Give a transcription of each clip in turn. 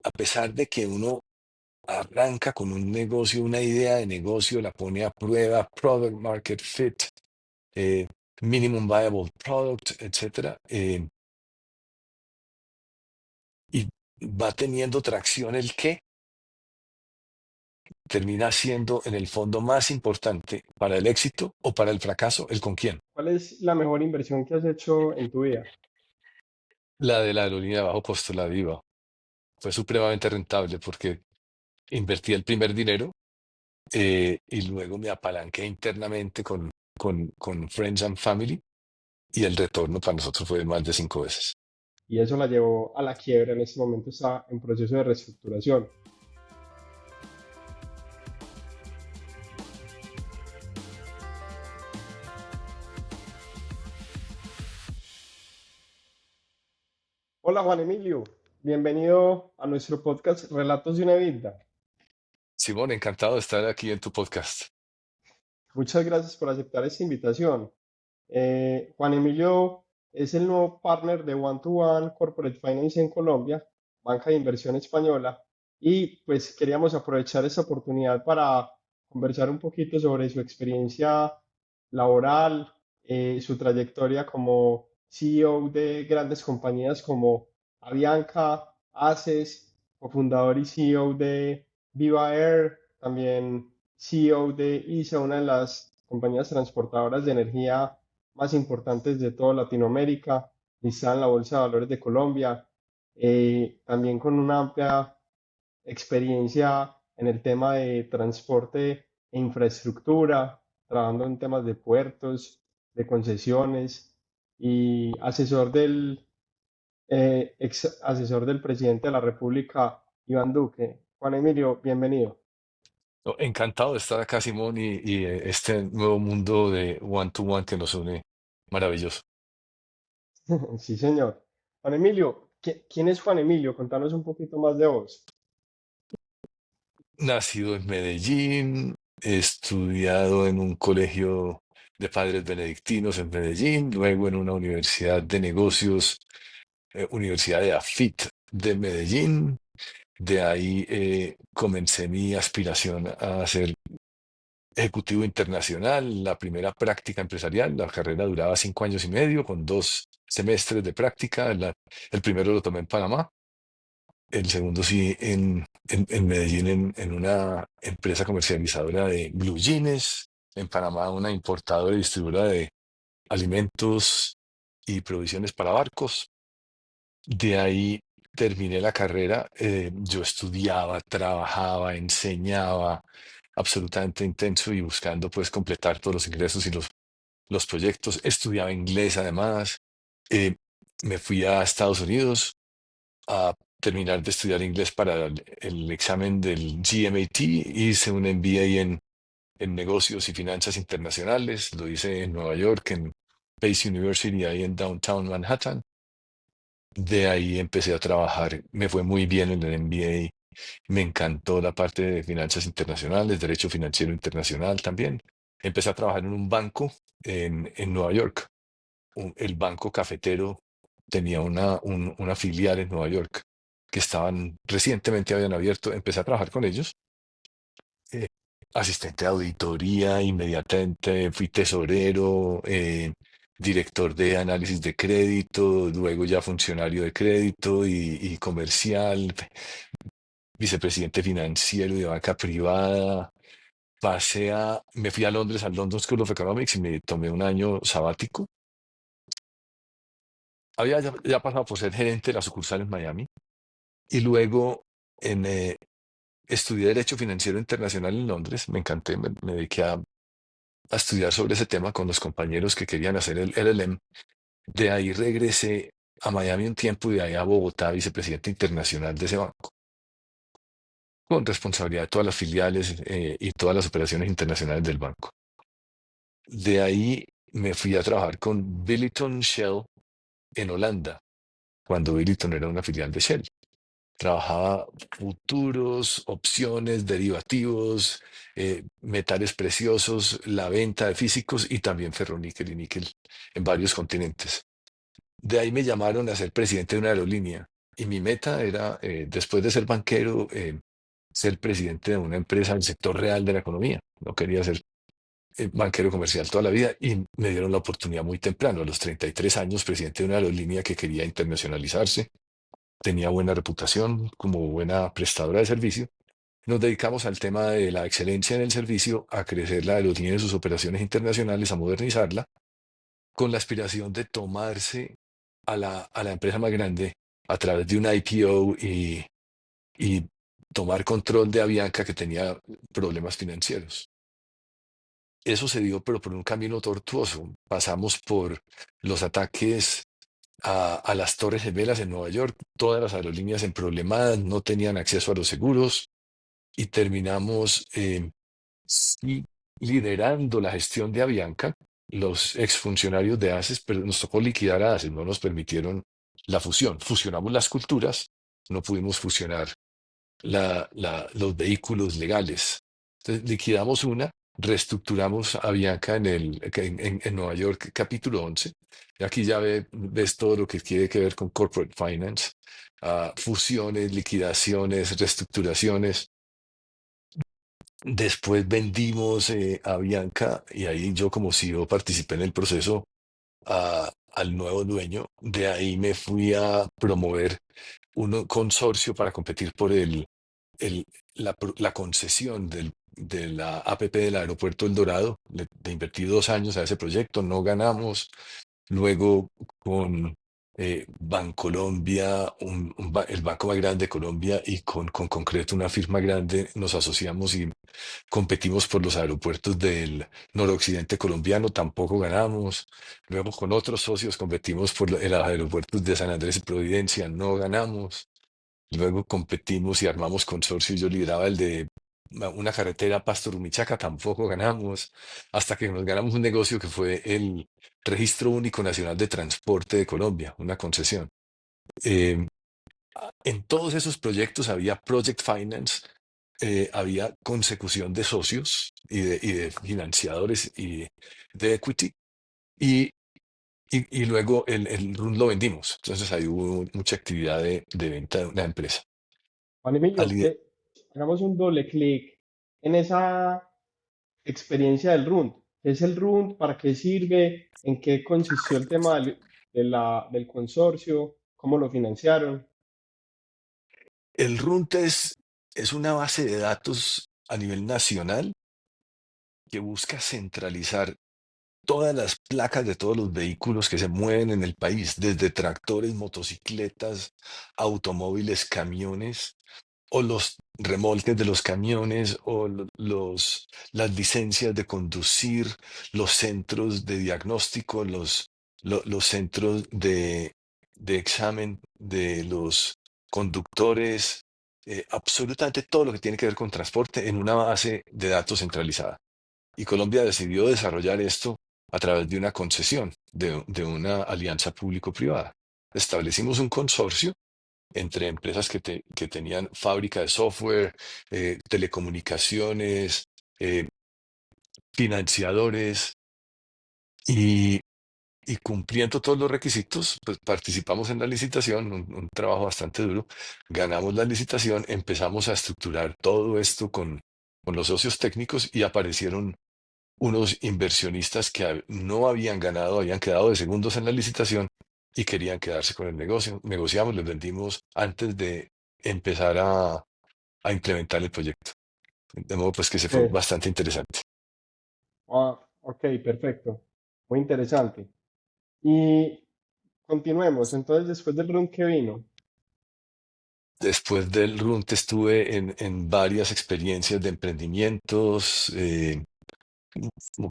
a pesar de que uno arranca con un negocio, una idea de negocio, la pone a prueba, product market fit, eh, minimum viable product, etcétera, y va teniendo tracción el qué, termina siendo en el fondo más importante para el éxito o para el fracaso, el con quién. ¿Cuál es la mejor inversión que has hecho en tu vida? La de la aerolínea de bajo costo, la Viva, fue supremamente rentable porque invertí el primer dinero y luego me apalanqué internamente con Friends and Family y el retorno para nosotros fue de más de 5 veces. Y eso la llevó a la quiebra. En este momento está en proceso de reestructuración. Hola Juan Emilio, bienvenido a nuestro podcast Relatos de una Vida. Simón, encantado de estar aquí en tu podcast. Muchas gracias por aceptar esta invitación. Juan Emilio es el nuevo partner de One to One Corporate Finance en Colombia, banca de inversión española, y pues queríamos aprovechar esta oportunidad para conversar un poquito sobre su experiencia laboral, su trayectoria como CEO de grandes compañías como Avianca, ACES, cofundador y CEO de Viva Air, también CEO de ISA, una de las compañías transportadoras de energía más importantes de toda Latinoamérica, listada en la Bolsa de Valores de Colombia, también con una amplia experiencia en el tema de transporte e infraestructura, trabajando en temas de puertos, de concesiones y ex asesor del presidente de la República, Iván Duque. Juan Emilio, bienvenido. No, encantado de estar acá, Simón, y este nuevo mundo de one to one que nos une. Maravilloso. Sí, señor. Juan Emilio, ¿quién es Juan Emilio? Contanos un poquito más de vos. Nacido en Medellín, he estudiado en un colegio de padres benedictinos en Medellín, luego en una universidad de negocios, Universidad de AFIT de Medellín. De ahí comencé mi aspiración a ser ejecutivo internacional, la primera práctica empresarial. La carrera duraba 5 años y medio con 2 semestres de práctica. El primero lo tomé en Panamá, el segundo sí en Medellín, en una empresa comercializadora de blue jeans, en Panamá una importadora y distribuidora de alimentos y provisiones para barcos. De ahí terminé la carrera, yo estudiaba, trabajaba, enseñaba, absolutamente intenso y buscando pues completar todos los ingresos y los proyectos. Estudiaba inglés además. eh, Me fui a Estados Unidos a terminar de estudiar inglés para el examen del GMAT. Hice un MBA en negocios y finanzas internacionales. Lo hice en Nueva York, en Pace University, ahí en Downtown Manhattan. De ahí empecé a trabajar, me fue muy bien en el MBA, me encantó la parte de finanzas internacionales, derecho financiero internacional también. Empecé a trabajar en un banco en Nueva York. El banco cafetero tenía una filial en Nueva York que recientemente habían abierto. Empecé a trabajar con ellos. eh, Asistente de auditoría, inmediatamente fui tesorero, director de análisis de crédito, luego ya funcionario de crédito y comercial, vicepresidente financiero de banca privada. Me fui a Londres, al London School of Economics y me tomé un año sabático. Había ya pasado por ser gerente de la sucursal en Miami y luego en, estudié Derecho Financiero Internacional en Londres. Me encanté, me dediqué a estudiar sobre ese tema con los compañeros que querían hacer el LLM. De ahí regresé a Miami un tiempo y de ahí a Bogotá, vicepresidente internacional de ese banco, con responsabilidad de todas las filiales y todas las operaciones internacionales del banco. De ahí me fui a trabajar con Billiton Shell en Holanda, cuando Billiton era una filial de Shell. Trabajaba futuros, opciones, derivativos, metales preciosos, la venta de físicos y también ferroníquel y níquel en varios continentes. De ahí me llamaron a ser presidente de una aerolínea Y mi meta era, después de ser banquero, ser presidente de una empresa del sector real de la economía. No quería ser banquero comercial toda la vida y me dieron la oportunidad muy temprano, a los 33 años, presidente de una aerolínea que quería internacionalizarse, tenía buena reputación como buena prestadora de servicio. Nos dedicamos al tema de la excelencia en el servicio, a crecer la aerolínea en sus operaciones internacionales, a modernizarla, con la aspiración de tomarse a la empresa más grande a través de un IPO y tomar control de Avianca que tenía problemas financieros. Eso se dio, pero por un camino tortuoso. Pasamos por los ataques a las Torres Gemelas en Nueva York, todas las aerolíneas en problemadas, no tenían acceso a los seguros y terminamos sí liderando la gestión de Avianca, los exfuncionarios de ACES, pero nos tocó liquidar a ACES, no nos permitieron la fusión. Fusionamos las culturas, no pudimos fusionar los vehículos legales. Entonces liquidamos una, reestructuramos Avianca en Nueva York, capítulo 11. Y aquí ya ves todo lo que tiene que ver con corporate finance, fusiones, liquidaciones, reestructuraciones. Después vendimos a Bianca y ahí yo como CEO participé en el proceso al nuevo dueño. De ahí me fui a promover un consorcio para competir por el- la concesión de la APP del Aeropuerto El Dorado. Le invertí 2 años a ese proyecto, no ganamos. Luego con Bancolombia, el banco más grande de Colombia y con Concreto, una firma grande, nos asociamos y competimos por los aeropuertos del noroccidente colombiano, tampoco ganamos. Luego con otros socios competimos por los aeropuertos de San Andrés y Providencia, no ganamos. Luego competimos y armamos consorcio y yo lideraba el de una carretera Pasto-Rumichaca, tampoco ganamos, hasta que nos ganamos un negocio que fue el Registro Único Nacional de Transporte de Colombia, una concesión. Eh, en todos esos proyectos había project finance, había consecución de socios y de financiadores y de equity, y, y luego el RUN lo vendimos. Entonces ahí hubo mucha actividad de venta de una empresa. Juan Al Emilio, hagamos un doble clic en esa experiencia del RUND. ¿Qué es el RUND? ¿Para qué sirve? ¿En qué consistió el tema del consorcio? ¿Cómo lo financiaron? El RUNT es una base de datos a nivel nacional que busca centralizar todas las placas de todos los vehículos que se mueven en el país, desde tractores, motocicletas, automóviles, camiones, o los remolques de los camiones, o las licencias de conducir, los centros de diagnóstico, los centros de examen de los conductores, absolutamente todo lo que tiene que ver con transporte en una base de datos centralizada. Y Colombia decidió desarrollar esto a través de una concesión, de una alianza público-privada. Establecimos un consorcio entre empresas que tenían fábrica de software, telecomunicaciones, eh, financiadores, y, y cumpliendo todos los requisitos, pues participamos en la licitación, un trabajo bastante duro, ganamos la licitación, empezamos a estructurar todo esto con los socios técnicos y aparecieron unos inversionistas que no habían ganado, habían quedado de segundos en la licitación y querían quedarse con el negocio. Negociamos, les vendimos antes de empezar a implementar el proyecto. De modo pues que se fue Ok, bastante interesante. ok, perfecto. Muy interesante. Y continuemos. Entonces, después del RUND que vino. Después del RUNT estuve en varias experiencias de emprendimientos,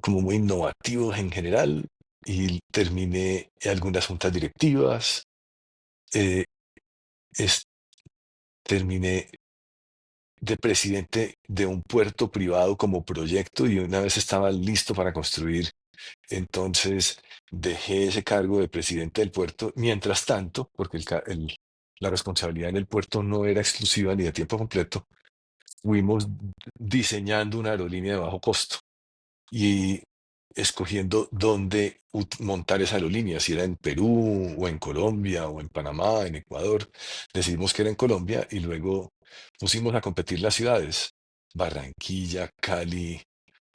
como muy innovativos en general, y terminé en algunas juntas directivas. eh, es- Terminé de presidente de un puerto privado como proyecto y una vez estaba listo para construir, entonces dejé ese cargo de presidente del puerto. Mientras tanto, porque la responsabilidad en el puerto no era exclusiva ni de tiempo completo, fuimos diseñando una aerolínea de bajo costo. Y escogiendo dónde montar esa aerolínea, si era en Perú o en Colombia o en Panamá, en Ecuador. Decidimos que era en Colombia y luego pusimos a competir las ciudades, Barranquilla, Cali,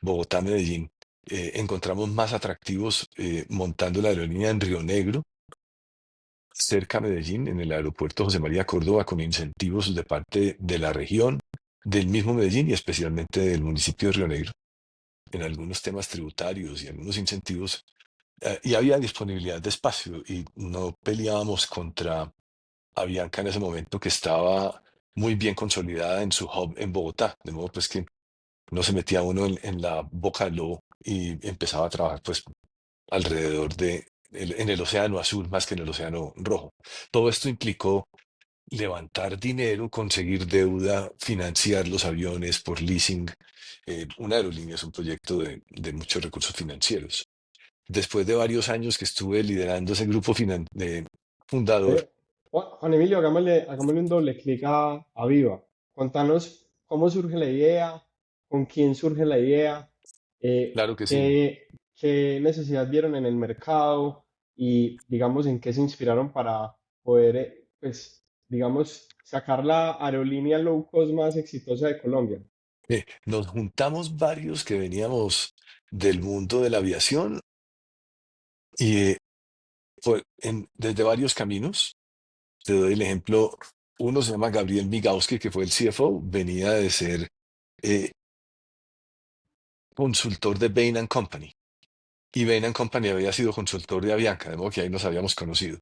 Bogotá, Medellín. Encontramos más atractivos montando la aerolínea en Río Negro, cerca a Medellín, en el aeropuerto José María Córdoba, con incentivos de parte de la región, del mismo Medellín y especialmente del municipio de Río Negro, en algunos temas tributarios y algunos incentivos. Y había disponibilidad de espacio y no peleábamos contra Avianca en ese momento, que estaba muy bien consolidada en su hub en Bogotá, de modo pues que no se metía uno en la boca del lobo y empezaba a trabajar pues alrededor en el océano azul más que en el océano rojo. Todo esto implicó levantar dinero, conseguir deuda, financiar los aviones por leasing. Una aerolínea es un proyecto de muchos recursos financieros. Después de varios años que estuve liderando ese grupo fundador, Juan Emilio, hagámosle un doble clic a Viva. Contanos cómo surge la idea, con quién surge la idea, claro que sí. qué necesidad vieron en el mercado y, digamos, en qué se inspiraron para poder, pues, digamos, sacar la aerolínea low cost más exitosa de Colombia. Nos juntamos varios que veníamos del mundo de la aviación y desde varios caminos. Te doy el ejemplo. Uno se llama Gabriel Migauski, que fue el CFO, venía de ser eh, consultor de Bain Company. Y Bain Company había sido consultor de Avianca, de modo que ahí nos habíamos conocido.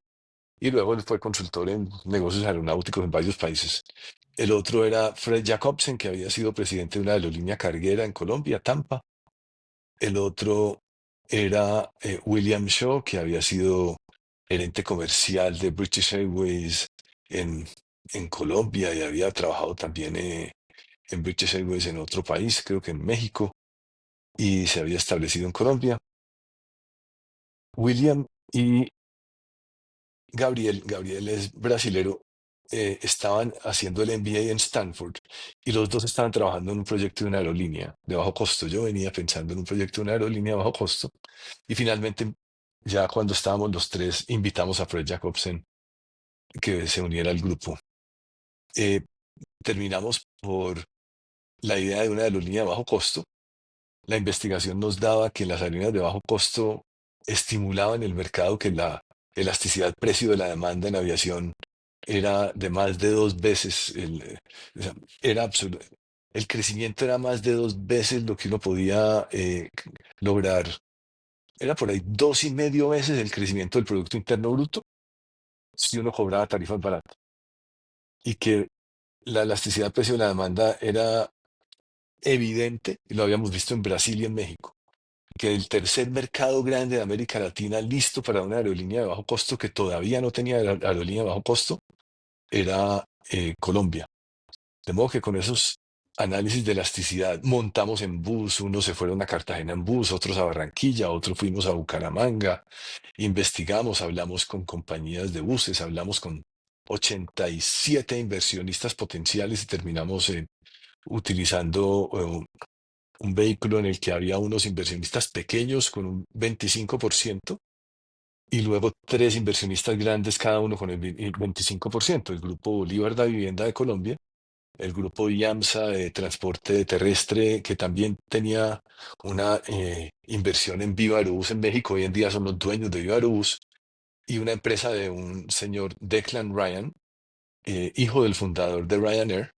Y luego él fue consultor en negocios aeronáuticos en varios países. El otro era Fred Jacobsen, que había sido presidente de una aerolínea carguera en Colombia, Tampa. El otro era William Shaw, que había sido gerente comercial de British Airways en, en Colombia y había trabajado también en British Airways en otro país, creo que en México, y se había establecido en Colombia. William y Gabriel es brasilero, estaban haciendo el MBA en Stanford y los dos estaban trabajando en un proyecto de una aerolínea de bajo costo. Yo venía pensando en un proyecto de una aerolínea de bajo costo y finalmente, ya cuando estábamos los tres, invitamos a Fred Jacobsen que se uniera al grupo. Eh, Terminamos por la idea de una aerolínea de bajo costo. La investigación nos daba que las aerolíneas de bajo costo estimulaban el mercado, que la elasticidad precio de la demanda en aviación era de más de dos veces, o sea, era absurdo. El crecimiento era más de dos veces lo que uno podía lograr. Era por ahí dos y medio veces el crecimiento del Producto Interno Bruto si uno cobraba tarifas baratas. Y que la elasticidad precio de la demanda era evidente, y lo habíamos visto en Brasil y en México, que el tercer mercado grande de América Latina listo para una aerolínea de bajo costo, que todavía no tenía aerolínea de bajo costo, era Colombia. De modo que con esos análisis de elasticidad montamos en bus, unos se fueron a Cartagena en bus, otros a Barranquilla, otros fuimos a Bucaramanga, investigamos, hablamos con compañías de buses, hablamos con 87 inversionistas potenciales y terminamos utilizando un vehículo en el que había unos inversionistas pequeños con un 25% y luego tres inversionistas grandes, cada uno con el 25%. El Grupo Bolívar da Vivienda de Colombia, el Grupo IAMSA de Transporte Terrestre, que también tenía una inversión en Viva Aerobús en México, hoy en día son los dueños de Viva Aerobús, y una empresa de un señor Declan Ryan, hijo del fundador de Ryanair,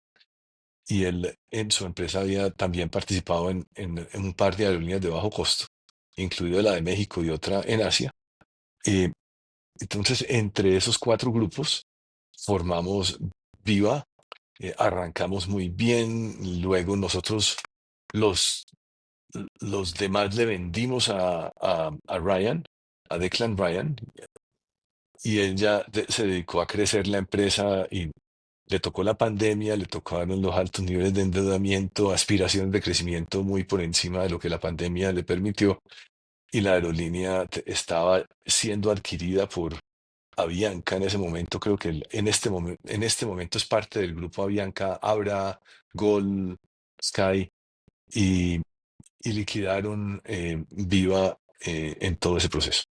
y él en su empresa había también participado en un par de aerolíneas de bajo costo, incluido la de México y otra en Asia. Eh, entonces, entre esos cuatro grupos formamos Viva, arrancamos muy bien, luego nosotros los, los demás le vendimos a Ryan, a Declan Ryan, y él ya se dedicó a crecer la empresa y le tocó la pandemia, le tocaron los altos niveles de endeudamiento, aspiraciones de crecimiento muy por encima de lo que la pandemia le permitió, y la aerolínea estaba siendo adquirida por Avianca en ese momento. Creo que en este momento es parte del grupo Avianca, Abra, Gol, Sky, y y liquidaron Viva en todo ese proceso.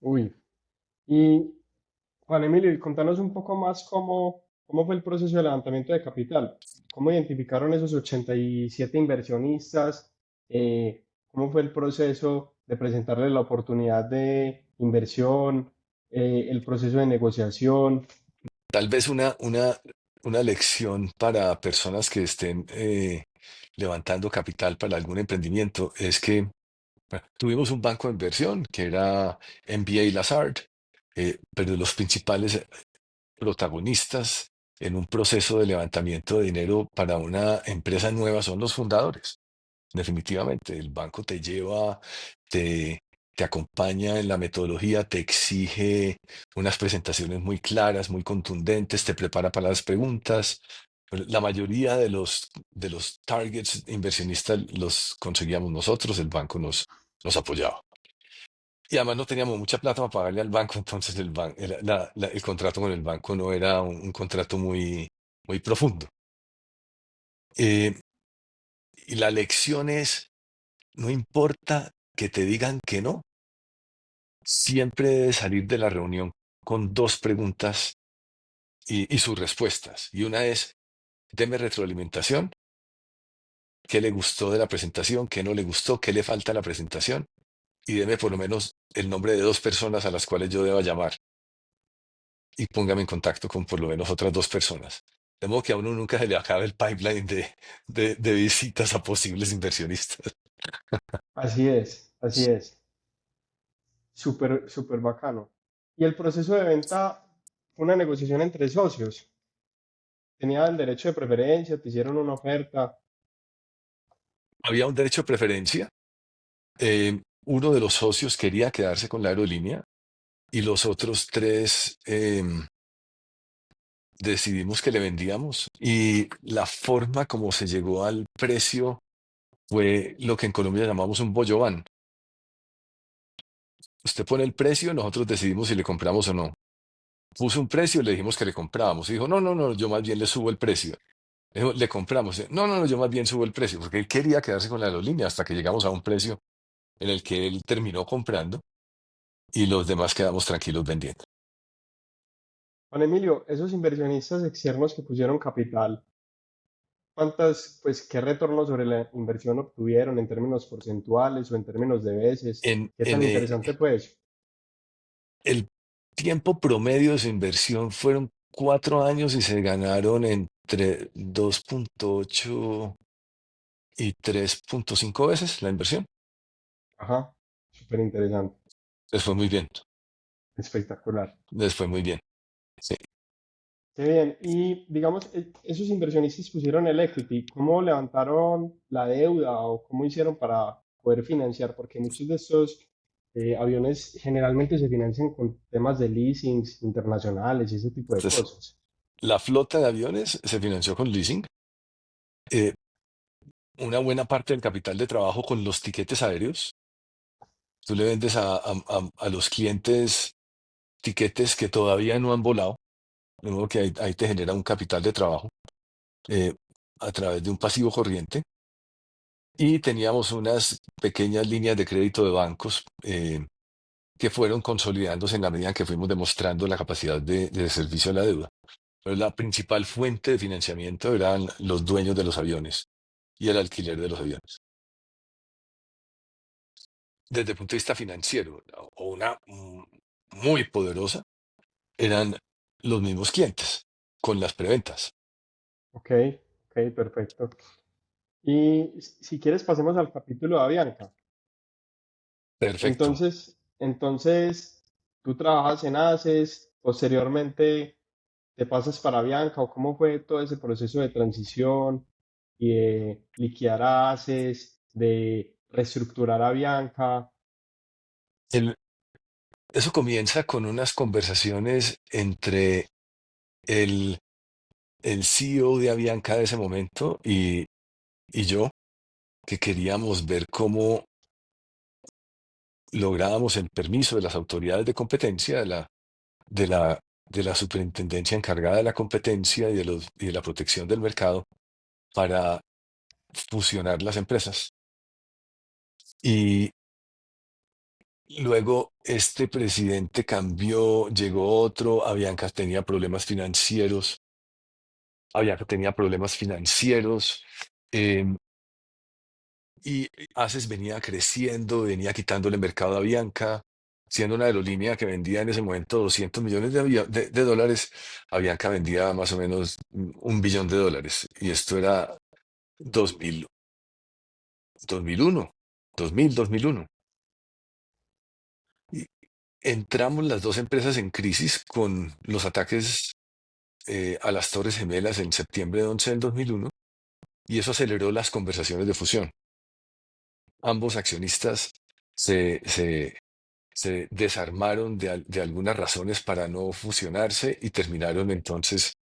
Uy. Y Juan Emilio, y contanos un poco más cómo fue el proceso de levantamiento de capital. ¿Cómo identificaron esos 87 inversionistas? ¿Cómo fue el proceso de presentarles la oportunidad de inversión? El proceso de negociación. Tal vez una lección para personas que estén levantando capital para algún emprendimiento es que bueno, tuvimos un banco de inversión que era MBA Lazard, pero los principales protagonistas en un proceso de levantamiento de dinero para una empresa nueva son los fundadores. Definitivamente, el banco te lleva, te, te acompaña en la metodología, te exige unas presentaciones muy claras, muy contundentes, te prepara para las preguntas. Pero la mayoría de los targets inversionistas los conseguíamos nosotros, el banco nos apoyaba. Y además no teníamos mucha plata para pagarle al banco, entonces el contrato con el banco no era un contrato muy profundo. Eh, y la lección es, no importa que te digan que no, siempre debes salir de la reunión con dos preguntas y sus respuestas. Y una es, deme retroalimentación, qué le gustó de la presentación, qué no le gustó, qué le falta a la presentación, y deme por lo menos el nombre de dos personas a las cuales yo deba llamar y póngame en contacto con por lo menos otras dos personas. De modo que a uno nunca se le acabe el pipeline de visitas a posibles inversionistas. Así es, así es. Súper, súper bacano. Y el proceso de venta fue una negociación entre socios. Tenían derecho de preferencia, te hicieron una oferta. Había un derecho de preferencia. Uno de los socios quería quedarse con la aerolínea y los otros tres decidimos que le vendíamos. Y la forma como se llegó al precio fue lo que en Colombia llamamos un bollobán. Usted pone el precio, nosotros decidimos si le compramos o no. Puso un precio, le dijimos que le comprábamos. Y dijo, no, no, no, yo más bien le subo el precio. Dijo, le compramos. No, no, no, yo más bien subo el precio, porque él quería quedarse con la aerolínea hasta que llegamos a un precio en el que él terminó comprando y los demás quedamos tranquilos vendiendo. Juan Emilio, esos inversionistas externos que pusieron capital, qué retorno sobre la inversión obtuvieron en términos porcentuales o en términos de veces? En, ¿Qué tan en interesante fue eso? el tiempo promedio de su inversión fueron 4 años y se ganaron entre 2.8 y 3.5 veces la inversión. Ajá, súper interesante, Les fue muy bien, espectacular. les fue muy bien. Sí. Qué bien. Y digamos, esos inversionistas pusieron el equity, ¿cómo levantaron la deuda o cómo hicieron para poder financiar? Porque muchos de estos aviones generalmente se financian con temas de leasings internacionales y ese tipo de Entonces, cosas. la flota de aviones se financió con leasing. eh, una buena parte del capital de trabajo con los tiquetes aéreos. Tú le vendes a los clientes tiquetes que todavía no han volado, de modo que ahí te genera un capital de trabajo eh, a través de un pasivo corriente. Y teníamos unas pequeñas líneas de crédito de bancos que fueron consolidándose en la medida en que fuimos demostrando la capacidad de servicio a la deuda. Pero la principal fuente de financiamiento eran los dueños de los aviones y el alquiler de los aviones. Desde el punto de vista financiero, o una muy poderosa, eran los mismos clientes con las preventas. Ok, ok, perfecto. Y si quieres pasemos al capítulo de Avianca. Perfecto. Entonces, tú trabajas en ACES, posteriormente te pasas para Avianca, o cómo fue todo ese proceso de transición y de liquidar a ACES, de reestructurar Avianca. El- Eso comienza con unas conversaciones entre el, el CEO de Avianca de ese momento y yo, que queríamos ver cómo lográbamos el permiso de las autoridades de competencia, de la, de la superintendencia encargada de la competencia y de la protección del mercado, para fusionar las empresas. Y luego este presidente cambió, llegó otro, Avianca tenía problemas financieros, Avianca tenía problemas financieros, em, y ACES venía creciendo, venía quitándole mercado a Avianca, siendo una aerolínea que vendía en ese momento 200 millones de dólares, Avianca vendía más o menos 1 billón de dólares. Y esto era 2000, 2001, 2001. Y entramos las dos empresas en crisis con los ataques a las Torres Gemelas en septiembre de 11 del 2001, y eso aceleró las conversaciones de fusión. Ambos accionistas se, se, se desarmaron de algunas razones para no fusionarse y terminaron entonces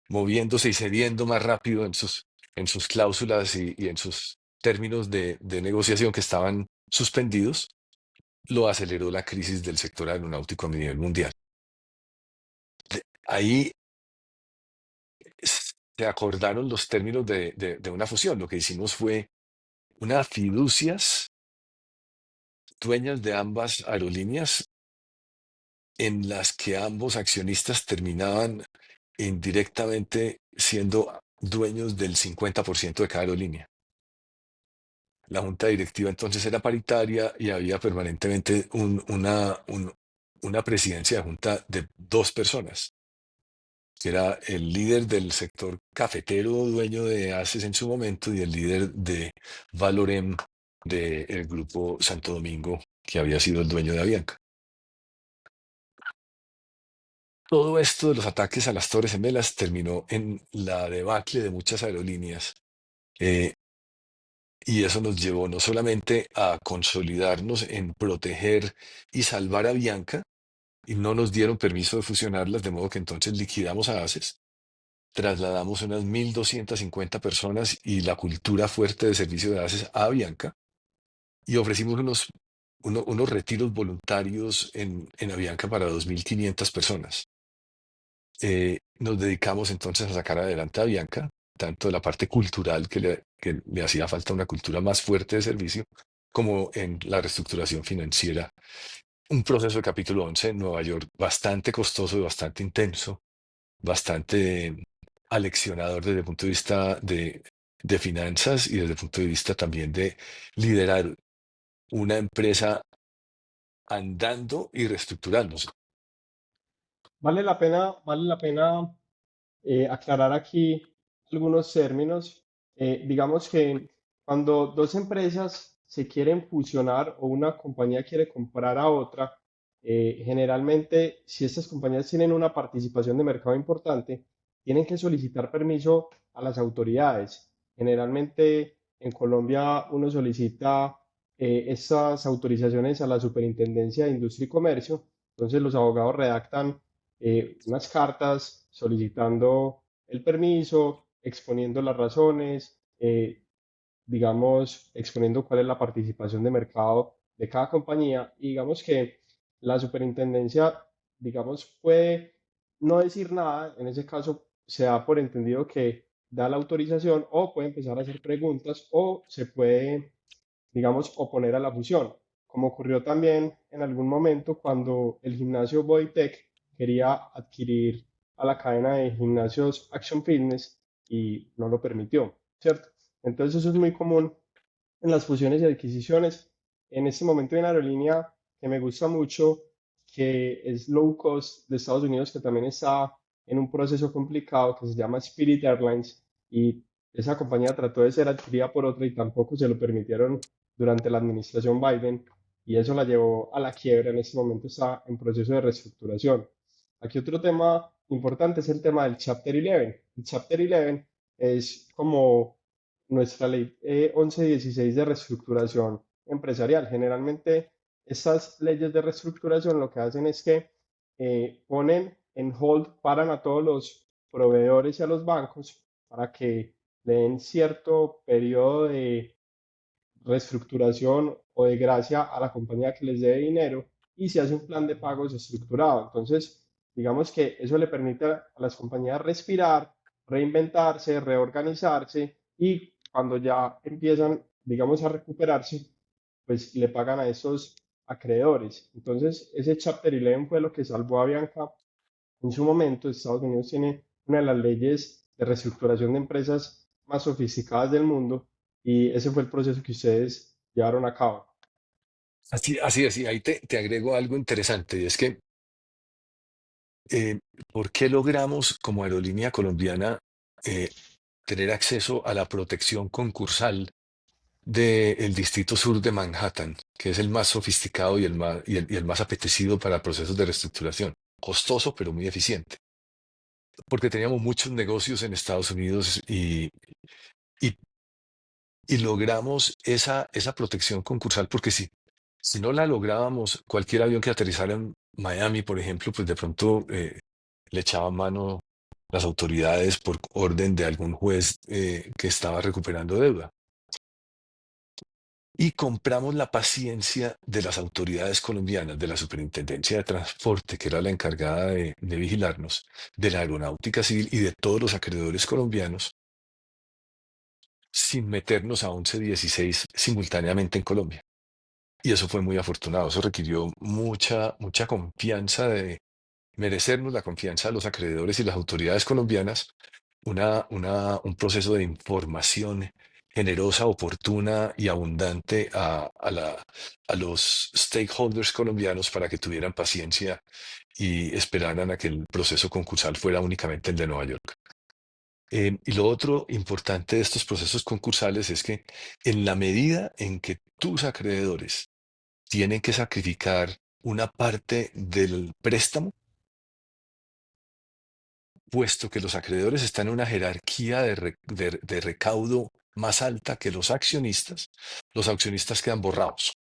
moviéndose y cediendo más rápido en sus cláusulas y en sus términos de negociación que estaban suspendidos. Lo aceleró la crisis del sector aeronáutico a nivel mundial. Ahí se acordaron los términos de una fusión. Lo que hicimos fue unas fiducias dueñas de ambas aerolíneas, en las que ambos accionistas terminaban indirectamente siendo dueños del 50% de cada aerolínea. La junta directiva entonces era paritaria y había permanentemente una presidencia de junta de dos personas, que era el líder del sector cafetero, dueño de ACES en su momento, y el líder de Valorem del grupo Santo Domingo, que había sido el dueño de Avianca. Todo esto de los ataques a las Torres Gemelas terminó en la debacle de muchas aerolíneas, eh, y eso nos llevó no solamente a consolidarnos en proteger y salvar a Bianca, y no nos dieron permiso de fusionarlas, de modo que entonces liquidamos a ACES, trasladamos unas 1.250 personas y la cultura fuerte de servicio de ACES a Avianca, y ofrecimos unos retiros voluntarios en Avianca para 2.500 personas. Nos dedicamos entonces a sacar adelante a Bianca, tanto de la parte cultural, que le hacía falta una cultura más fuerte de servicio, como en la reestructuración financiera. Un proceso de capítulo 11 en Nueva York bastante costoso y bastante intenso, bastante aleccionador desde el punto de vista de finanzas y desde el punto de vista también de liderar una empresa andando y reestructurándose. Vale la pena aclarar aquí algunos términos. Digamos que cuando dos empresas se quieren fusionar o una compañía quiere comprar a otra, generalmente si estas compañías tienen una participación de mercado importante, tienen que solicitar permiso a las autoridades. Generalmente en Colombia uno solicita estas autorizaciones a la Superintendencia de Industria y Comercio. Entonces los abogados redactan unas cartas solicitando el permiso, exponiendo las razones, digamos, exponiendo cuál es la participación de mercado de cada compañía. Y digamos que la superintendencia, digamos, puede no decir nada, en ese caso se da por entendido que da la autorización o puede empezar a hacer preguntas o se puede, digamos, oponer a la fusión, como ocurrió también en algún momento cuando el gimnasio Bodytech quería adquirir a la cadena de gimnasios Action Fitness y no lo permitió, ¿cierto? Entonces eso es muy común en las fusiones y adquisiciones. En este momento hay una aerolínea que me gusta mucho, que es low cost de Estados Unidos, que también está en un proceso complicado, que se llama Spirit Airlines, y esa compañía trató de ser adquirida por otra y tampoco se lo permitieron durante la administración Biden, y eso la llevó a la quiebra. En este momento está en proceso de reestructuración. Aquí otro tema importante es el tema del Chapter 11. El Chapter 11 es como nuestra ley 1116 de reestructuración empresarial. Generalmente, estas leyes de reestructuración lo que hacen es que ponen en hold, paran a todos los proveedores y a los bancos para que le den cierto periodo de reestructuración o de gracia a la compañía que les debe dinero y se hace un plan de pagos estructurado. Entonces, digamos que eso le permite a las compañías respirar, reinventarse, reorganizarse y cuando ya empiezan, digamos, a recuperarse, pues le pagan a esos acreedores. Entonces, ese Chapter 11 fue lo que salvó a Bianca en su momento. Estados Unidos tiene una de las leyes de reestructuración de empresas más sofisticadas del mundo y ese fue el proceso que ustedes llevaron a cabo. Así es, y ahí te agrego algo interesante, y es que, eh, ¿por qué logramos como aerolínea colombiana eh, tener acceso a la protección concursal del Distrito Sur de Manhattan, que es el más sofisticado y el más apetecido para procesos de reestructuración? Costoso, pero muy eficiente, porque teníamos muchos negocios en Estados Unidos y, y logramos esa protección concursal, porque si no la lográbamos, cualquier avión que aterrizara en Miami, por ejemplo, pues de pronto le echaban mano las autoridades por orden de algún juez que estaba recuperando deuda. Y compramos la paciencia de las autoridades colombianas, de la Superintendencia de Transporte, que era la encargada de vigilarnos, de la Aeronáutica Civil y de todos los acreedores colombianos, sin meternos a 11-16 simultáneamente en Colombia. Y eso fue muy afortunado. Eso requirió mucha confianza, de merecernos la confianza de los acreedores y las autoridades colombianas, un proceso de información generosa, oportuna y abundante a los stakeholders colombianos para que tuvieran paciencia y esperaran a que el proceso concursal fuera únicamente el de Nueva York. Y lo otro importante de estos procesos concursales es que en la medida en que tus acreedores tienen que sacrificar una parte del préstamo, puesto que los acreedores están en una jerarquía de recaudo más alta que los accionistas quedan borrados.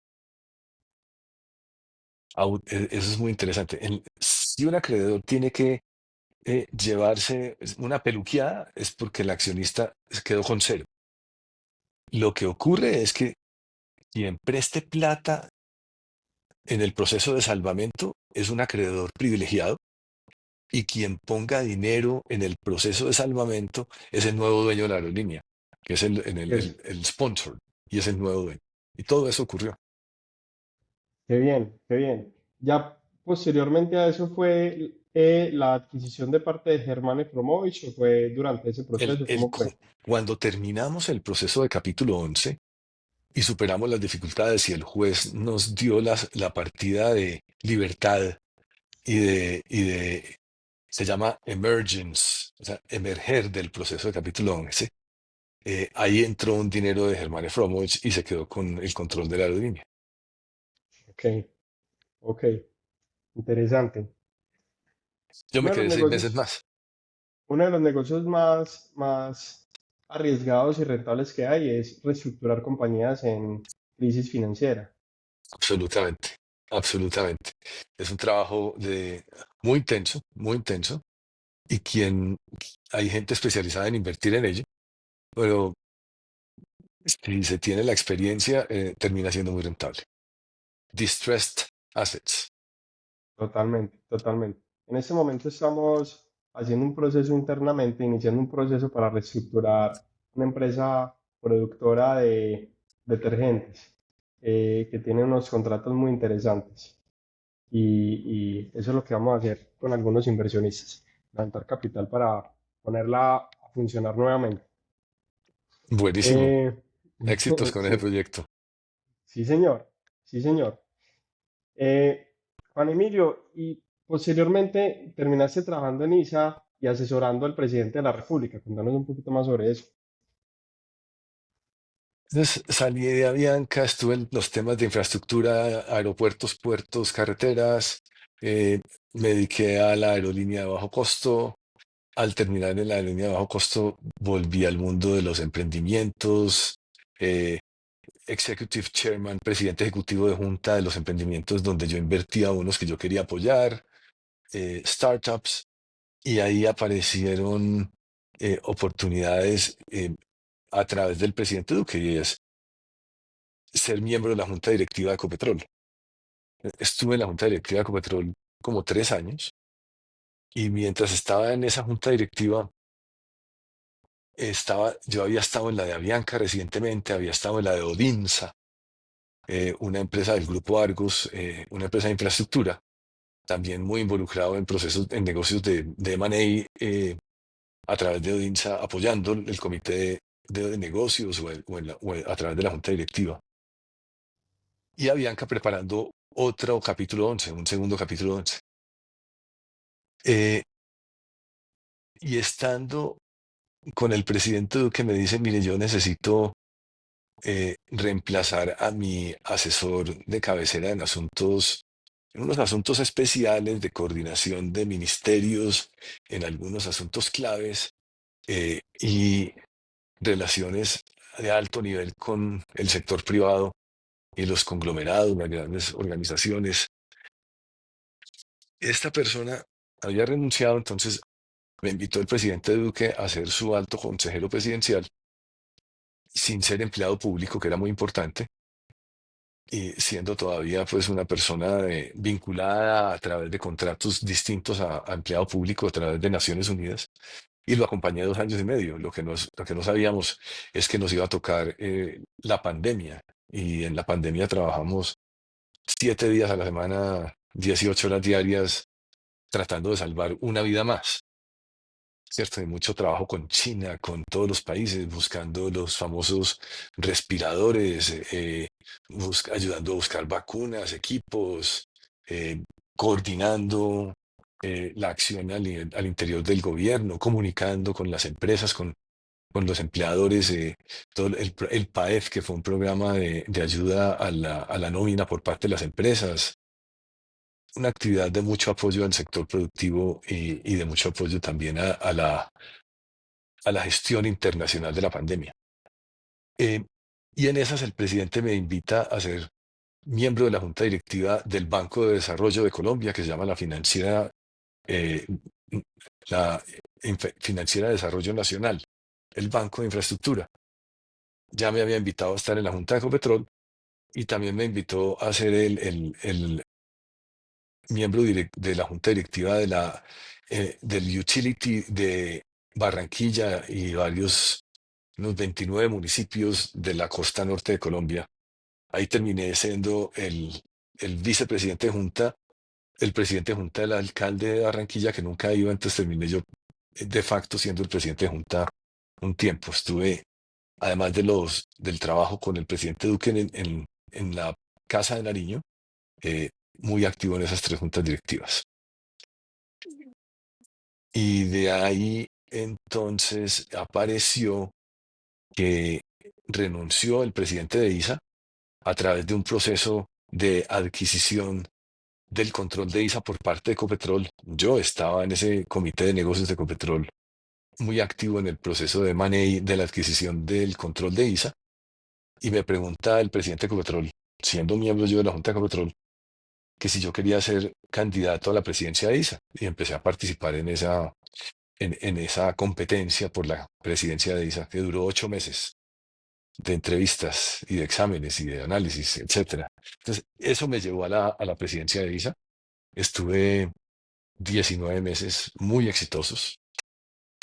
Eso es muy interesante. Si un acreedor tiene que llevarse una peluqueada, es porque el accionista quedó con cero. Lo que ocurre es que quien preste plata en el proceso de salvamento es un acreedor privilegiado, y quien ponga dinero en el proceso de salvamento es el nuevo dueño de la aerolínea, que es Eso, el sponsor, y es el nuevo dueño. Y todo eso ocurrió. qué bien, qué bien. Ya posteriormente a eso fue la adquisición de parte de Germán Efromovich o fue durante ese El, proceso, el ¿cómo cu- fue? Cuando terminamos el proceso de capítulo 11 y superamos las dificultades y el juez nos dio la partida de libertad se llama emergence, o sea, emerger del proceso de capítulo 11. Ahí entró un dinero de Germán Efromovich y se quedó con el control de la aerolínea. Ok, ok, interesante. Yo me Uno de los quedé 6 meses negocios, más. uno de los negocios más arriesgados y rentables que hay es reestructurar compañías en crisis financiera. Absolutamente, absolutamente. Es un trabajo muy intenso, y hay gente especializada en invertir en ello, pero si se tiene la experiencia, termina siendo muy rentable. Distressed assets. Totalmente, totalmente. En este momento estamos haciendo un proceso internamente, iniciando un proceso para reestructurar una empresa productora de detergentes que tiene unos contratos muy interesantes. Y eso es lo que vamos a hacer con algunos inversionistas, levantar capital para ponerla a funcionar nuevamente. Buenísimo. Eh, Éxitos con ese sí, proyecto. sí, señor, sí, señor. Eh, Juan Emilio, y posteriormente terminaste trabajando en ISA y asesorando al presidente de la República. Contanos un poquito más sobre eso. Entonces salí de Avianca, estuve en los temas de infraestructura, aeropuertos, puertos, carreteras. Me dediqué a la aerolínea de bajo costo. Al terminar en la aerolínea de bajo costo, volví al mundo de los emprendimientos, eh, executive chairman, presidente ejecutivo de junta de los emprendimientos donde yo invertía unos que yo quería apoyar, startups, y ahí aparecieron oportunidades a través del presidente Duque, y es ser miembro de la junta directiva de Ecopetrol. Estuve en la junta directiva de Ecopetrol como 3 años, y mientras estaba en esa junta directiva, yo había estado en la de Avianca recientemente, había estado en la de Odinsa, una empresa del grupo Argos, una empresa de infraestructura, también muy involucrado en procesos, en negocios de M&A, a través de Odinsa, apoyando el comité de negocios a través de la junta directiva. Y Avianca preparando otro capítulo 11, un segundo capítulo 11. Eh, y estando con el presidente Duque me dice, mire, yo necesito reemplazar a mi asesor de cabecera en unos asuntos especiales de coordinación de ministerios, en algunos asuntos claves y relaciones de alto nivel con el sector privado y los conglomerados, las grandes organizaciones. Esta persona había renunciado, entonces me invitó el presidente Duque a ser su alto consejero presidencial sin ser empleado público, que era muy importante, y siendo todavía pues una persona vinculada a través de contratos distintos a empleado público a través de Naciones Unidas. Y lo acompañé 2 años y medio. Lo que no sabíamos es que nos iba a tocar la pandemia. Y en la pandemia trabajamos 7 días a la semana, 18 horas diarias, tratando de salvar una vida más. ¿Cierto? Hay mucho trabajo con China, con todos los países, buscando los famosos respiradores, ayudando a buscar vacunas, equipos, coordinando la acción al interior del gobierno, comunicando con las empresas, con los empleadores, todo el PAEF, que fue un programa de ayuda a la nómina por parte de las empresas, una actividad de mucho apoyo al sector productivo y de mucho apoyo también a la gestión internacional de la pandemia. Eh, y en esas el presidente me invita a ser miembro de la junta directiva del Banco de Desarrollo de Colombia, que se llama eh, la Financiera de Desarrollo Nacional, el Banco de Infraestructura. Ya me había invitado a estar en la junta de Ecopetrol y también me invitó a ser el miembro de la junta directiva del Utility de Barranquilla y unos 29 municipios de la costa norte de Colombia. Ahí terminé siendo el vicepresidente de junta, el presidente de junta del alcalde de Barranquilla, que nunca iba, entonces terminé yo de facto siendo el presidente de junta un tiempo. Estuve, además del trabajo con el presidente Duque en la Casa de Nariño, muy activo en esas 3 juntas directivas. Y de ahí entonces apareció que renunció el presidente de ISA a través de un proceso de adquisición del control de ISA por parte de Ecopetrol. Yo estaba en ese comité de negocios de Ecopetrol, muy activo en el proceso de money de la adquisición del control de ISA, y me pregunta el presidente de Ecopetrol, siendo miembro yo de la Junta de Ecopetrol, que si yo quería ser candidato a la presidencia de ISA, y empecé a participar en esa competencia por la presidencia de ISA, que duró 8 meses de entrevistas y de exámenes y de análisis, etcétera. Entonces, eso me llevó a la presidencia de ISA. Estuve 19 meses muy exitosos.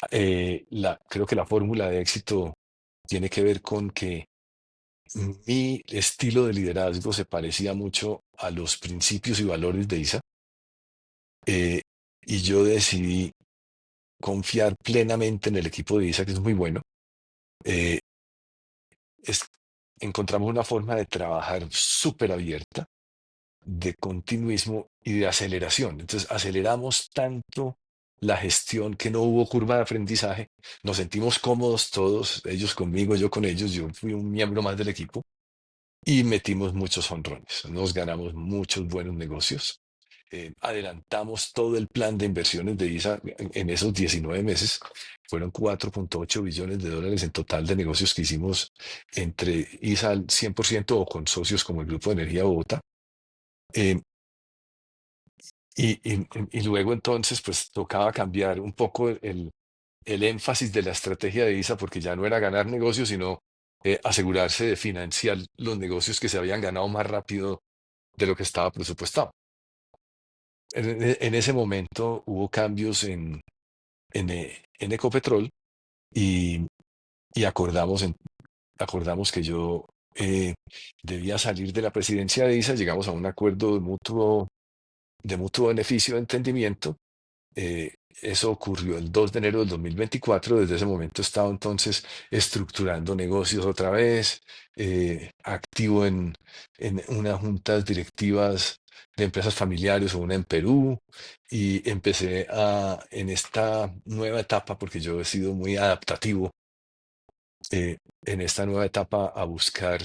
Creo que la fórmula de éxito tiene que ver con que mi estilo de liderazgo se parecía mucho a los principios y valores de ISA, eh, y yo decidí confiar plenamente en el equipo de ISA, que es muy bueno. Eh, es- Encontramos una forma de trabajar súper abierta, de continuismo y de aceleración. Entonces, aceleramos tanto la gestión que no hubo curva de aprendizaje. Nos sentimos cómodos todos, ellos conmigo, yo con ellos. Yo fui un miembro más del equipo y metimos muchos honrones. Nos ganamos muchos buenos negocios. Adelantamos todo el plan de inversiones de ISA en esos 19 meses. Fueron 4,8 billones de dólares en total de negocios que hicimos entre ISA al 100% o con socios como el Grupo de Energía Bogotá. Eh, y luego entonces, pues tocaba cambiar un poco el énfasis de la estrategia de ISA, porque ya no era ganar negocios, sino asegurarse de financiar los negocios que se habían ganado más rápido de lo que estaba presupuestado. En ese momento hubo cambios en Ecopetrol y y acordamos que yo eh, debía salir de la presidencia de ISA, llegamos a un acuerdo de mutuo beneficio de entendimiento. Eso ocurrió el 2 de enero del 2024. Desde ese momento he estado entonces estructurando negocios otra vez, activo en unas juntas directivas de empresas familiares o una en Perú, y en esta nueva etapa, porque yo he sido muy adaptativo, en esta nueva etapa a buscar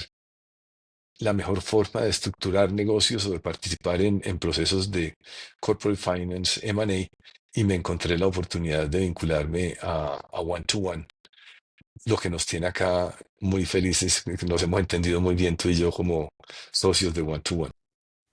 la mejor forma de estructurar negocios o de participar en procesos de corporate finance, M&A, y me encontré la oportunidad de vincularme a One to One, lo que nos tiene acá muy felices, que nos hemos entendido muy bien tú y yo como socios de One to One.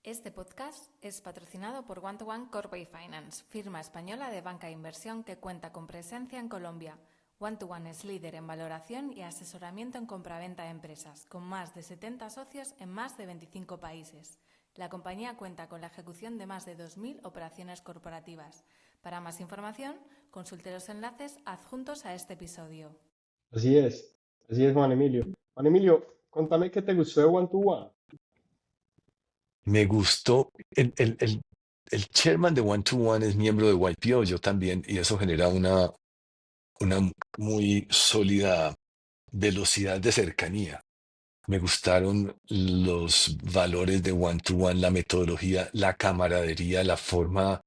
Este podcast es patrocinado por One to One Corporate Finance, firma española de banca de inversión que cuenta con presencia en Colombia. One to One es líder en valoración y asesoramiento en compraventa de empresas, con más de 70 socios en más de 25 países. La compañía cuenta con la ejecución de más de 2.000 operaciones corporativas. Para más información, consulte los enlaces adjuntos a este episodio. Así es, así es, Juan Emilio. Juan Emilio, contame qué te gustó de One to One. Me gustó, el chairman de One to One es miembro de YPO, yo también, y eso genera una muy sólida velocidad de cercanía. Me gustaron los valores de One to One, la metodología, la camaradería, la forma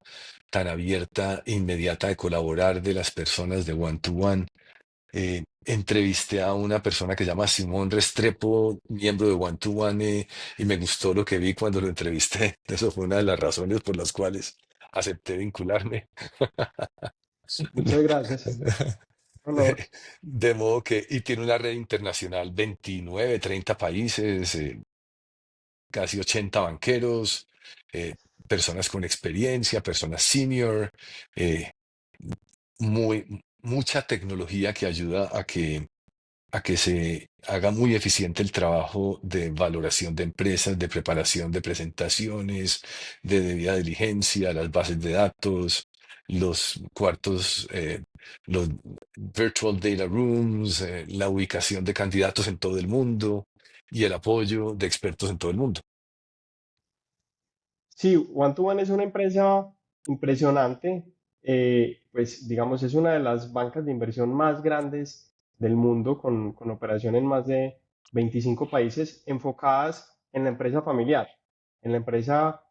tan abierta e inmediata de colaborar de las personas de One to One. Entrevisté a una persona que se llama Simón Restrepo, miembro de One to One, y me gustó lo que vi cuando lo entrevisté. Eso fue una de las razones por las cuales acepté vincularme. Muchas gracias. Honor. De modo que, y tiene una red internacional, 29, 30 países, casi 80 banqueros, personas con experiencia, personas senior, eh, mucha tecnología que ayuda a que se haga muy eficiente el trabajo de valoración de empresas, de preparación de presentaciones, de debida diligencia, las bases de datos, los cuartos, los virtual data rooms, la ubicación de candidatos en todo el mundo y el apoyo de expertos en todo el mundo. Sí, One to One es una empresa impresionante. Pues digamos, es una de las bancas de inversión más grandes del mundo, con operación en más de 25 países, enfocadas en la empresa familiar, en la empresa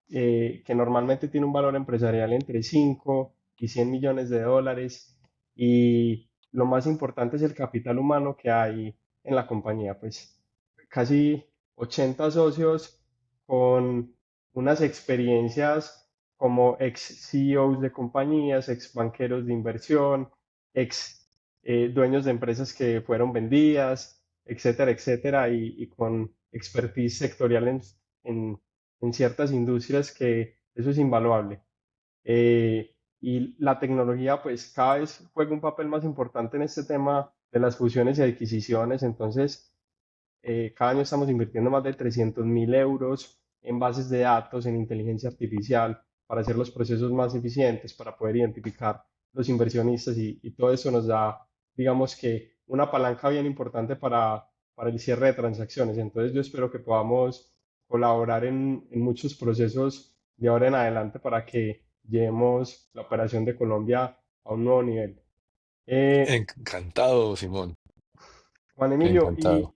que normalmente tiene un valor empresarial entre 5 y 100 millones de dólares. Y lo más importante es el capital humano que hay en la compañía, pues casi 80 socios con unas experiencias como ex CEOs de compañías, ex banqueros de inversión, ex dueños de empresas que fueron vendidas, etcétera, etcétera, y con expertise sectorial en ciertas industrias, que eso es invaluable. Y la tecnología pues cada vez juega un papel más importante en este tema de las fusiones y adquisiciones. Entonces cada año estamos invirtiendo más de 300.000 euros en bases de datos, en inteligencia artificial, para hacer los procesos más eficientes, para poder identificar los inversionistas, y todo eso nos da, digamos que, una palanca bien importante para el cierre de transacciones. Entonces yo espero que podamos colaborar en muchos procesos de ahora en adelante para que llevemos la operación de Colombia a un nuevo nivel. Eh, Encantado, Simón, Juan Emilio, encantado.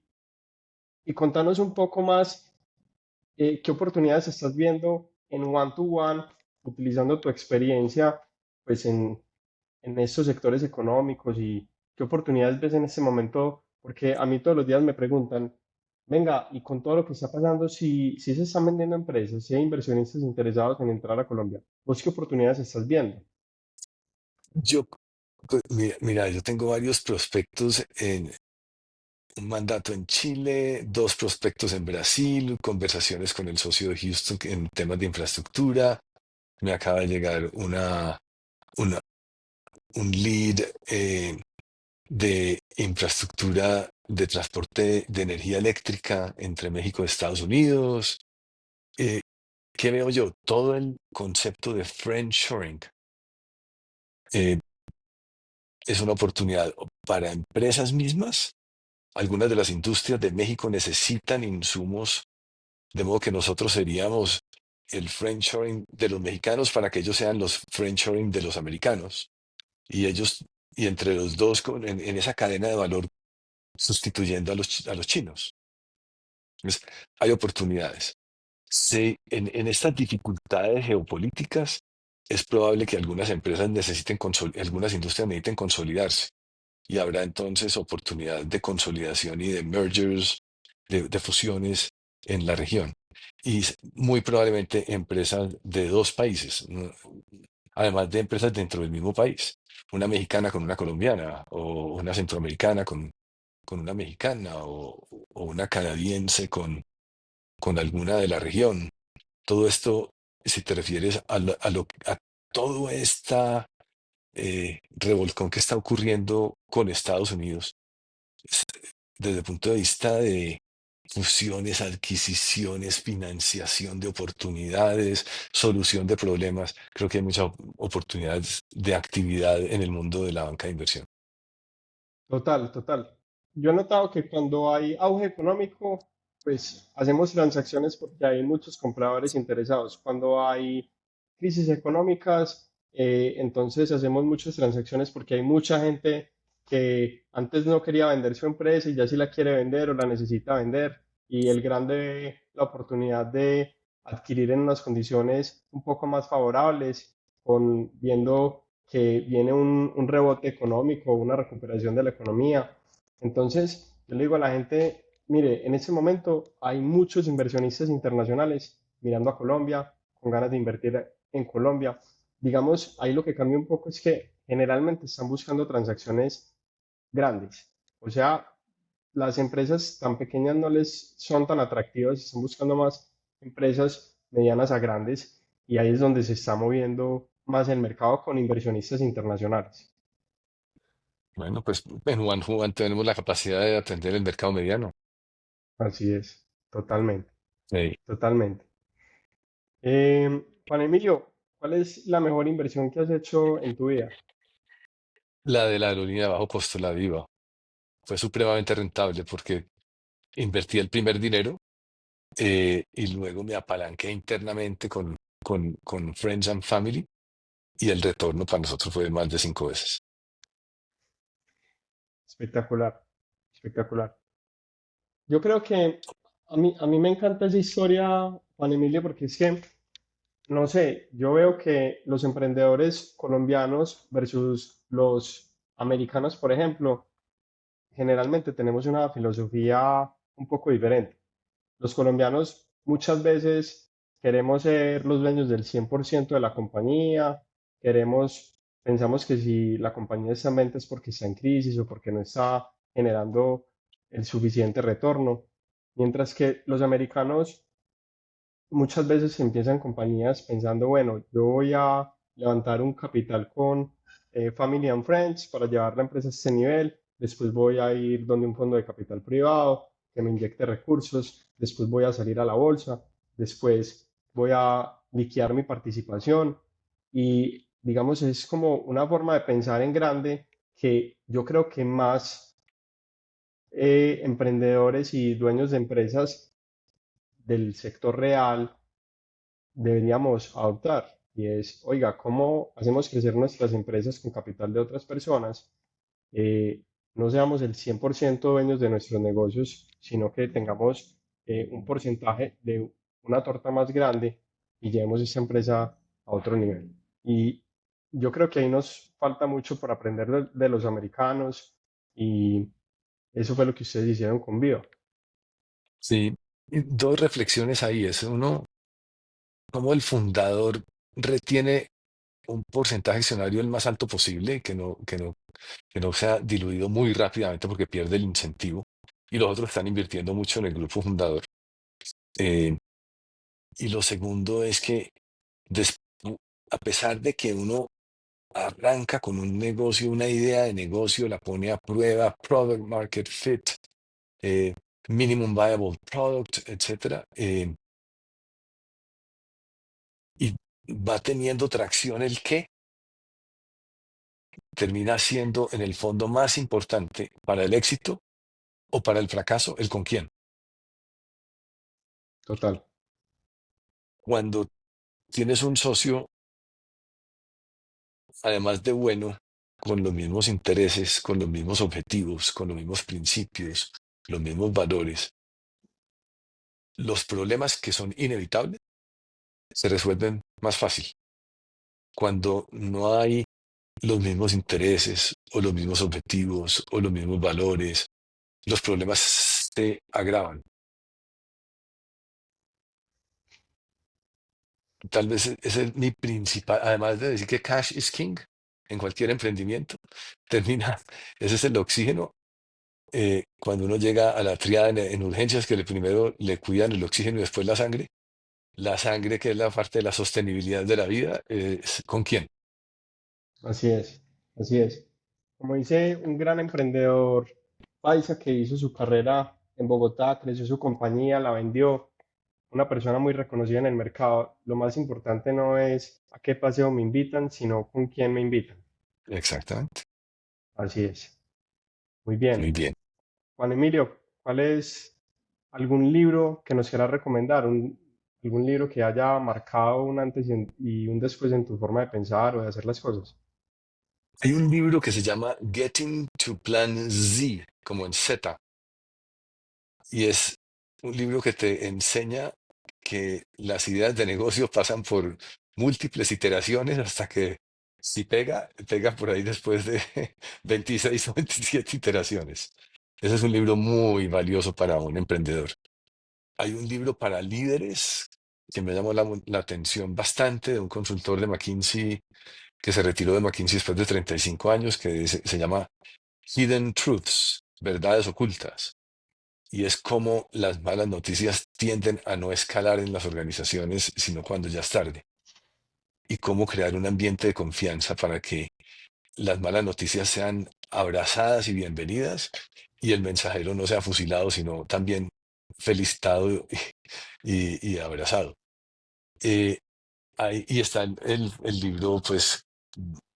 y contanos un poco más. ¿Qué oportunidades estás viendo en One to One, utilizando tu experiencia pues en estos sectores económicos, y qué oportunidades ves en este momento? Porque a mí todos los días me preguntan, venga, y con todo lo que está pasando, si se están vendiendo empresas, si hay inversionistas interesados en entrar a Colombia, ¿vos qué oportunidades estás viendo? Yo, pues, mira, yo tengo varios prospectos en un mandato en Chile, dos prospectos en Brasil, conversaciones con el socio de Houston en temas de infraestructura. Me acaba de llegar una- un lead de infraestructura de transporte de energía eléctrica entre México y Estados Unidos. Eh, ¿Qué veo yo? Todo el concepto de friendshoring. Eh, es una oportunidad para empresas mismas. Algunas de las industrias de México necesitan insumos, de modo que nosotros seríamos el friendshoring de los mexicanos para que ellos sean los friendshoring de los americanos. Y ellos, y entre los dos, en esa cadena de valor, sustituyendo a los chinos. Entonces, hay oportunidades. En estas dificultades geopolíticas, es probable que algunas empresas necesiten, algunas industrias necesiten consolidarse. Y habrá entonces oportunidad de consolidación y de mergers, de fusiones en la región. Y muy probablemente empresas de dos países, ¿no? Además de empresas dentro del mismo país. Una mexicana con una colombiana, o una centroamericana con una mexicana, o una canadiense con alguna de la región. Todo esto, si te refieres a todo esta revolcón que está ocurriendo con Estados Unidos, s- desde el punto de vista de fusiones, adquisiciones, financiación de oportunidades, solución de problemas, creo que hay muchas oportunidades de actividad en el mundo de la banca de inversión. Total, total. Yo he notado que cuando hay auge económico, pues hacemos transacciones porque hay muchos compradores interesados. Cuando hay crisis económicas, entonces hacemos muchas transacciones porque hay mucha gente que antes no quería vender su empresa y ya sí la quiere vender o la necesita vender. Y el grande ve la oportunidad de adquirir en unas condiciones un poco más favorables, viendo que viene un rebote económico, una recuperación de la economía. Entonces, yo le digo a la gente, mire, en este momento hay muchos inversionistas internacionales mirando a Colombia, con ganas de invertir en Colombia. Digamos, ahí lo que cambia un poco es que generalmente están buscando transacciones grandes. O sea, las empresas tan pequeñas no les son tan atractivas, están buscando más empresas medianas a grandes y ahí es donde se está moviendo más el mercado con inversionistas internacionales. Bueno, pues en Juan tenemos la capacidad de atender el mercado mediano. Así es, totalmente, Sí. totalmente. Juan Emilio, ¿cuál es la mejor inversión que has hecho en tu vida? La de la aerolínea de bajo costo, la Viva, fue supremamente rentable porque invertí el primer dinero, y luego me apalanqué internamente con Friends and Family, y el retorno para nosotros fue de más de 5 veces. Espectacular, espectacular. Yo creo que a mí me encanta esa historia, Juan Emilio, porque es que no sé, yo veo que los emprendedores colombianos versus los americanos, por ejemplo, generalmente tenemos una filosofía un poco diferente. Los colombianos muchas veces queremos ser los dueños del 100% de la compañía, pensamos que si la compañía está en venta es porque está en crisis o porque no está generando el suficiente retorno, mientras que los americanos muchas veces se empiezan compañías pensando, bueno, yo voy a levantar un capital con Family and Friends para llevar la empresa a este nivel, después voy a ir donde un fondo de capital privado que me inyecte recursos, después voy a salir a la bolsa, después voy a liquidar mi participación y digamos es como una forma de pensar en grande que yo creo que más emprendedores y dueños de empresas del sector real deberíamos adoptar. Y es, oiga, ¿cómo hacemos crecer nuestras empresas con capital de otras personas? No seamos el 100% dueños de nuestros negocios, sino que tengamos un porcentaje de una torta más grande y llevemos esta empresa a otro nivel. Y yo creo que ahí nos falta mucho por aprender de los americanos y eso fue lo que ustedes hicieron con Viva. Sí, y dos reflexiones ahí. Es uno, cómo el fundador retiene un porcentaje accionario el más alto posible, que no sea diluido muy rápidamente porque pierde el incentivo. Y los otros están invirtiendo mucho en el grupo fundador. Eh, y lo segundo es que des- a pesar de que uno arranca con un negocio, una idea de negocio, la pone a prueba, product market fit, eh, minimum viable product, etcétera, y va teniendo tracción el qué, termina siendo en el fondo más importante para el éxito o para el fracaso el con quién. Total. Cuando tienes un socio, además de bueno, con los mismos intereses, con los mismos objetivos, con los mismos principios, los mismos valores, los problemas que son inevitables se resuelven más fácil. Cuando no hay los mismos intereses o los mismos objetivos o los mismos valores, los problemas se agravan. Tal vez ese es mi principal, además de decir que cash is king en cualquier emprendimiento, termina, ese es el oxígeno. Cuando uno llega a la triada en urgencias, que primero le cuidan el oxígeno y después la sangre que es la parte de la sostenibilidad de la vida, ¿con quién? Así es, así es. Como dice un gran emprendedor paisa que hizo su carrera en Bogotá, creció su compañía, la vendió, una persona muy reconocida en el mercado, lo más importante no es a qué paseo me invitan, sino con quién me invitan. Exactamente. Así es. Muy Muy bien. bien. Juan Emilio, ¿cuál es algún libro que nos quieras recomendar? Algún libro que haya marcado un antes y un después en tu forma de pensar o de hacer las cosas. Hay un libro que se llama Getting to Plan Z, como en Z, y es un libro que te enseña que las ideas de negocio pasan por múltiples iteraciones hasta que si pega, pega por ahí después de 26 o 27 iteraciones. Ese es un libro muy valioso para un emprendedor. Hay un libro para líderes que me llamó la atención bastante, de un consultor de McKinsey que se retiró de McKinsey después de 35 años, que se llama Hidden Truths, verdades ocultas. Y es cómo las malas noticias tienden a no escalar en las organizaciones, sino cuando ya es tarde. Y cómo crear un ambiente de confianza para que las malas noticias sean abrazadas y bienvenidas y el mensajero no sea fusilado, sino también felicitado y abrazado. Eh, y está el libro, pues,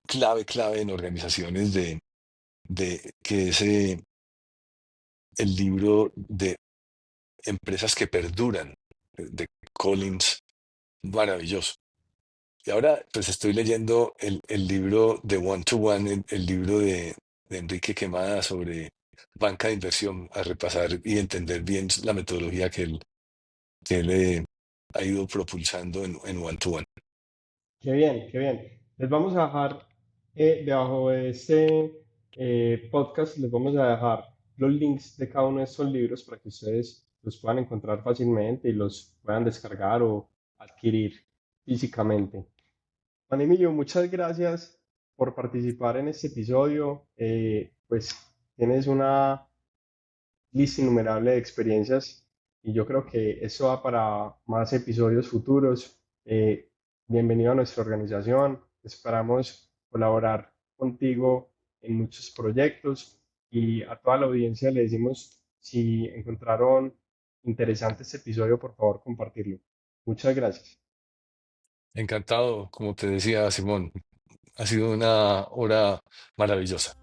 clave en organizaciones que es el libro de empresas que perduran, de Collins, maravilloso. Y ahora, pues estoy leyendo el libro de One to One, el libro de Enrique Quemada sobre banca de inversión, a repasar y entender bien la metodología que él ha ido propulsando en One to One. Qué bien, qué bien. Les vamos a dejar debajo de este podcast, les vamos a dejar los links de cada uno de estos libros para que ustedes los puedan encontrar fácilmente y los puedan descargar o adquirir físicamente. Juan Emilio, muchas gracias por participar en este episodio. Pues tienes una lista innumerable de experiencias y yo creo que eso va para más episodios futuros. Bienvenido a nuestra organización. Esperamos colaborar contigo en muchos proyectos y a toda la audiencia le decimos si encontraron interesante este episodio, por favor, compartirlo. Muchas gracias. Encantado, como te decía Simón, ha sido una hora maravillosa.